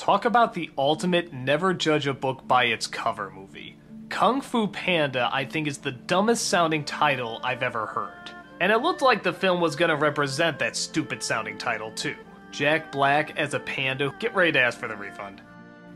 Talk about the ultimate never judge a book by its cover movie. Kung Fu Panda, I think, is the dumbest sounding title I've ever heard. And it looked like the film was gonna represent that stupid sounding title too. Jack Black as a panda, get ready to ask for the refund.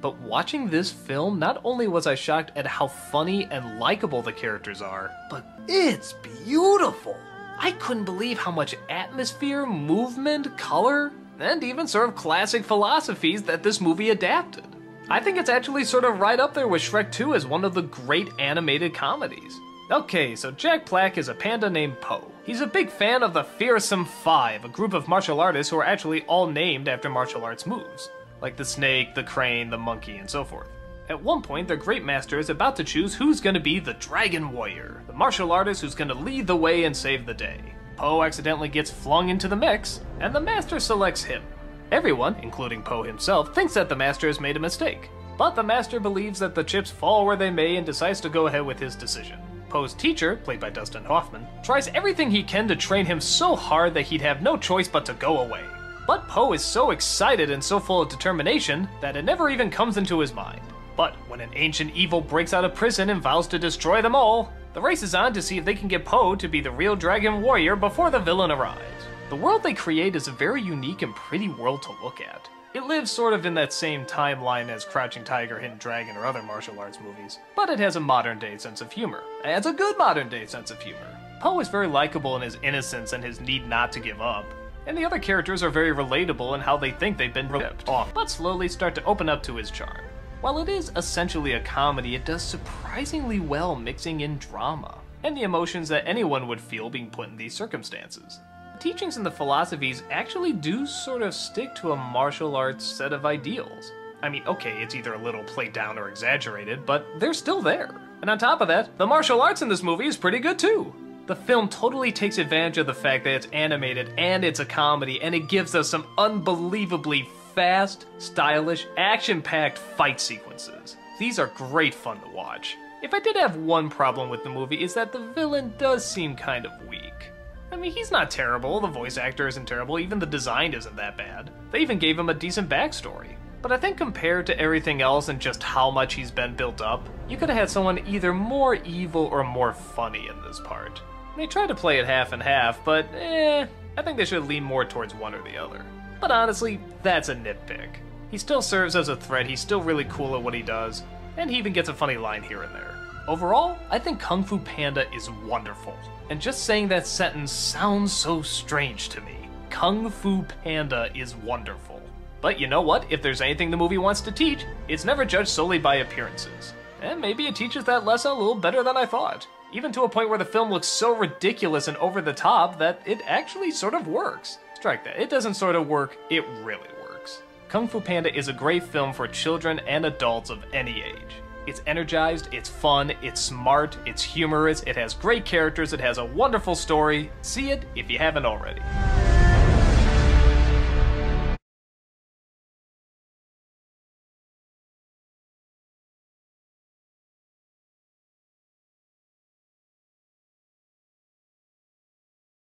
But watching this film, not only was I shocked at how funny and likable the characters are, but it's beautiful! I couldn't believe how much atmosphere, movement, color, and even sort of classic philosophies that this movie adapted. I think it's actually sort of right up there with Shrek 2 as one of the great animated comedies. Okay, so Jack Black is a panda named Po. He's a big fan of the Fearsome Five, a group of martial artists who are actually all named after martial arts moves, like the snake, the crane, the monkey, and so forth. At one point, their great master is about to choose who's gonna be the Dragon Warrior, the martial artist who's gonna lead the way and save the day. Po accidentally gets flung into the mix, and the master selects him. Everyone, including Po himself, thinks that the master has made a mistake, but the master believes that the chips fall where they may and decides to go ahead with his decision. Po's teacher, played by Dustin Hoffman, tries everything he can to train him so hard that he'd have no choice but to go away. But Po is so excited and so full of determination that it never even comes into his mind. But when an ancient evil breaks out of prison and vows to destroy them all, the race is on to see if they can get Po to be the real Dragon Warrior before the villain arrives. The world they create is a very unique and pretty world to look at. It lives sort of in that same timeline as Crouching Tiger, Hidden Dragon, or other martial arts movies, but it has a modern-day sense of humor. It has a good modern-day sense of humor. Po is very likable in his innocence and his need not to give up, and the other characters are very relatable in how they think they've been ripped off, but slowly start to open up to his charm. While it is essentially a comedy, it does surprisingly well mixing in drama, and the emotions that anyone would feel being put in these circumstances. The teachings and the philosophies actually do sort of stick to a martial arts set of ideals. I mean, okay, it's either a little played down or exaggerated, but they're still there. And on top of that, the martial arts in this movie is pretty good too. The film totally takes advantage of the fact that it's animated and it's a comedy, and it gives us some unbelievably fast, stylish, action-packed fight sequences. These are great fun to watch. If I did have one problem with the movie, is that the villain does seem kind of weak. I mean, he's not terrible, the voice actor isn't terrible, even the design isn't that bad. They even gave him a decent backstory. But I think compared to everything else and just how much he's been built up, you could have had someone either more evil or more funny in this part. They tried to play it half and half, but I think they should lean more towards one or the other. But honestly, that's a nitpick. He still serves as a threat, he's still really cool at what he does, and he even gets a funny line here and there. Overall, I think Kung Fu Panda is wonderful. And just saying that sentence sounds so strange to me. Kung Fu Panda is wonderful. But you know what? If there's anything the movie wants to teach, it's never judged solely by appearances. And maybe it teaches that lesson a little better than I thought. Even to a point where the film looks so ridiculous and over the top that it actually sort of works. Strike that. It doesn't sort of work, it really works. Kung Fu Panda is a great film for children and adults of any age. It's energized, it's fun, it's smart, it's humorous, it has great characters, it has a wonderful story. See it if you haven't already.